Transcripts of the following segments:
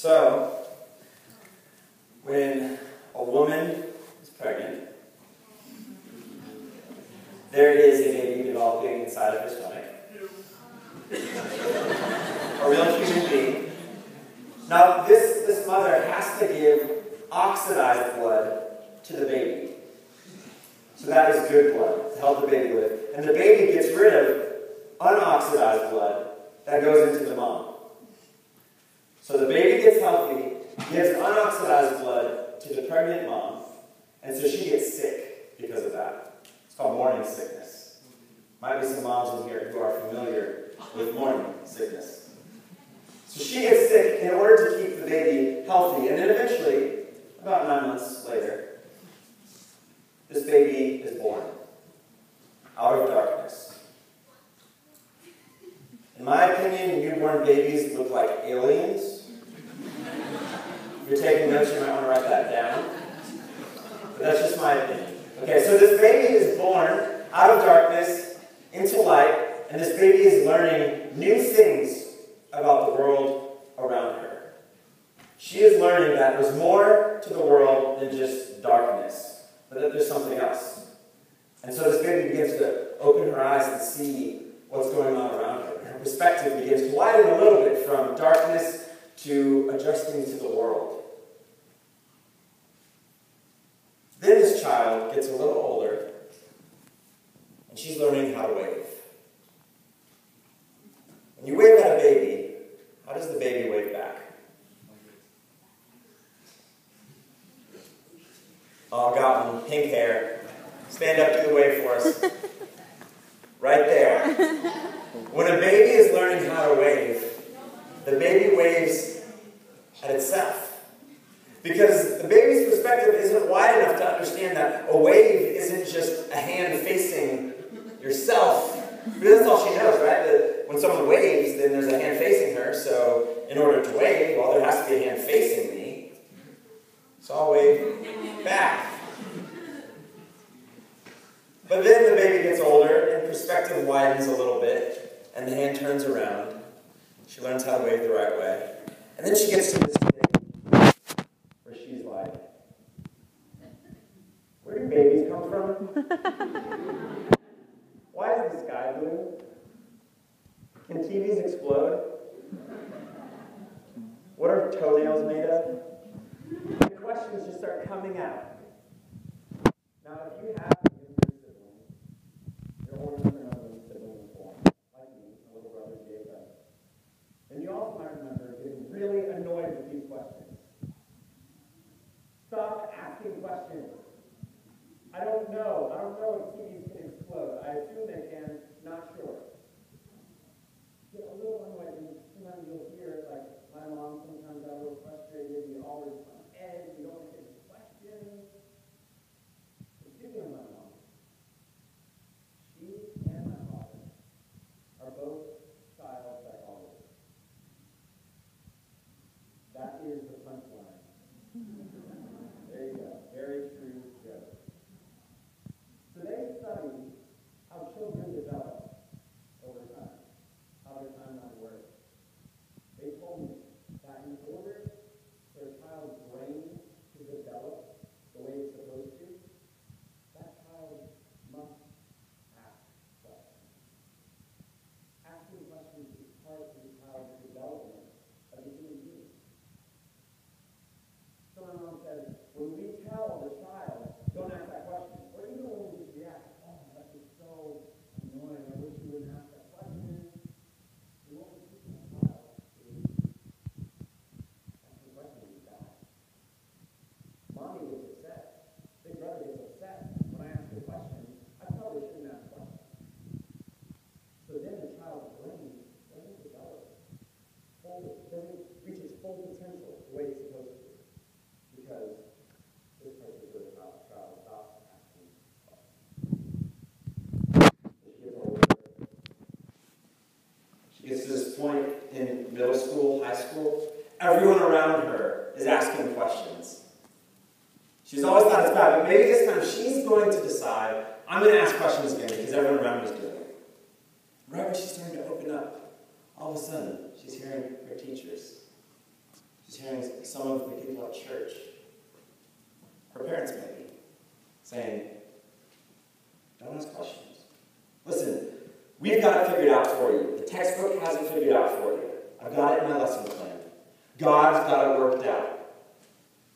So, when a woman is pregnant, there is a baby developing inside of her stomach. A real human being. Now, this mother has to give oxidized blood to the baby. So that is good blood to help the baby live. And the baby gets rid of unoxidized blood that goes into the mom. So the baby gets healthy, gives unoxidized blood to the pregnant mom, and so she gets sick because of that. It's called morning sickness. Might be some moms in here who are familiar with morning sickness. So she gets sick in order to keep the baby healthy, and then eventually, about 9 months later, this baby is born out of darkness. In my opinion, newborn babies look like aliens. If you're taking notes, you might want to write that down. But that's just my opinion. Okay, so this baby is born out of darkness into light, and this baby is learning new things about the world around her. She is learning that there's more to the world than just darkness, but that there's something else. And so this baby begins to open her eyes and see what's going on around her. Her perspective begins to widen a little bit from darkness to adjusting to the world. Then this child gets a little older, and she's learning how to wave. When you wave at a baby, how does the baby wave back? Oh, got one. Pink hair. Stand up, do the wave for us. Right there. When a baby is learning how to wave, the baby waves at itself. Because the baby's perspective isn't wide enough to understand that a wave isn't just a hand facing yourself. Because that's all she knows, right? That when someone waves, then there's a hand facing her. So in order to wave, well, there has to be a hand facing me. So I'll wave back. But then the baby gets older, and perspective widens a little bit, and the hand turns around. She learns how to wave the right way. And then she gets to this stage where she's like, where do babies come from? Why is the sky blue? Can TVs explode? What are toenails made of? The questions just start coming out. Now, if you have older than another sibling was born, like me, my little brother Jacob. And you also might remember getting really annoyed with these questions. Stop asking questions. I don't know. I don't know if TVs can explode. I assume they can. Not sure. Get a little annoyed, and sometimes you'll hear, like, my mom sometimes got a little frustrated. You're always on edge. You don't get any questions. Speaking of my mom, she and my father are both child psychologists. That is the punchline. There you go. Very true joke. So they study how children develop over time, how their timeline works. They told me that in order for a child's brain to develop the way it's supposed to, that child must ask questions. Asking questions is part of the child's development of a human being. So my mom says, when we tell the child, don't ask that question, or even when we just react, oh, that is so annoying, I wish you wouldn't ask that question. We won't be teaching a child is asking questions is bad. Mommy gets upset. Big brother gets upset when I ask a question. I probably shouldn't ask questions. So then the child's brain doesn't develop, doesn't reach its full potential the way it's supposed to. Because this part is where the child stops asking questions. She gets older. She gets to this point in middle school, high school. Everyone around her is asking questions. She's always thought it's bad, but maybe this time she's going to decide, I'm going to ask questions again because everyone around her is doing it. Right when she's starting to open up, all of a sudden, she's hearing her teachers. She's hearing some of the people at church, her parents maybe, saying, don't ask questions. Listen, we've got it figured out for you. The textbook has it figured out for you. I've got it in my lesson plan. God's got it worked out.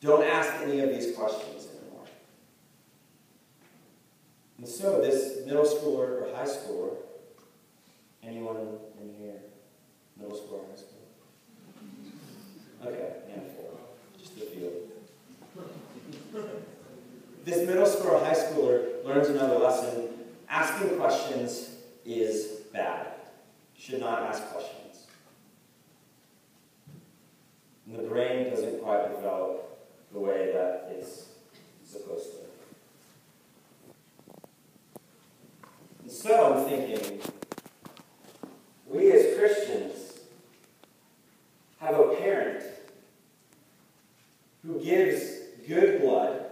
Don't ask any of these questions anymore. And so this middle schooler or high schooler, anyone in here, middle school or high school? Okay, handful, just a few. This middle school or high schooler learns another lesson. Asking questions is bad. Should not ask questions. And the brain doesn't quite develop the way that it's supposed to. And so I'm thinking, we as Christians have a parent who gives good blood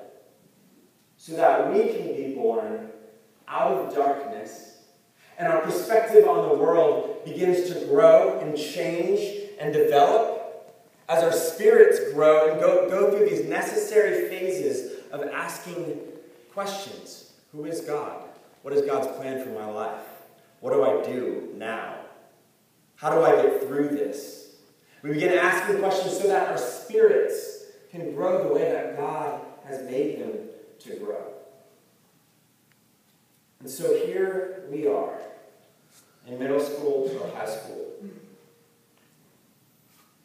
so that we can be born out of darkness and our perspective on the world begins to grow and change and develop as our spirits grow and go through these necessary phases of asking questions. Who is God? What is God's plan for my life? What do I do now? How do I get through this? We begin asking questions so that our spirits can grow the way that God has made them to grow. And so here we are in middle school or high school.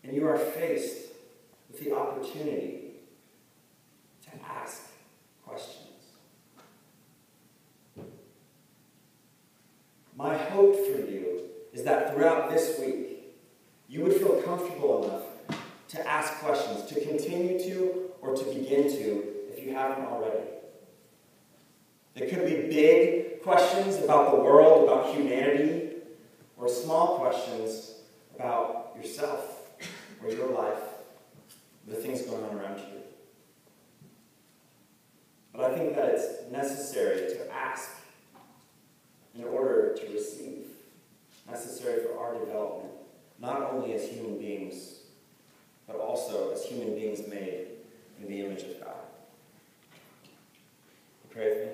And you are faced with the opportunity to ask questions. My hope for you is that throughout this week, you would feel comfortable enough to ask questions, to continue to, or to begin to, if you haven't already. It could be big questions about the world, about humanity, or small questions about yourself, or your life, the things going on around you. But I think that it's necessary to ask in order to receive, necessary for our development, not only as human beings, but also as human beings made in the image of God. Pray with me.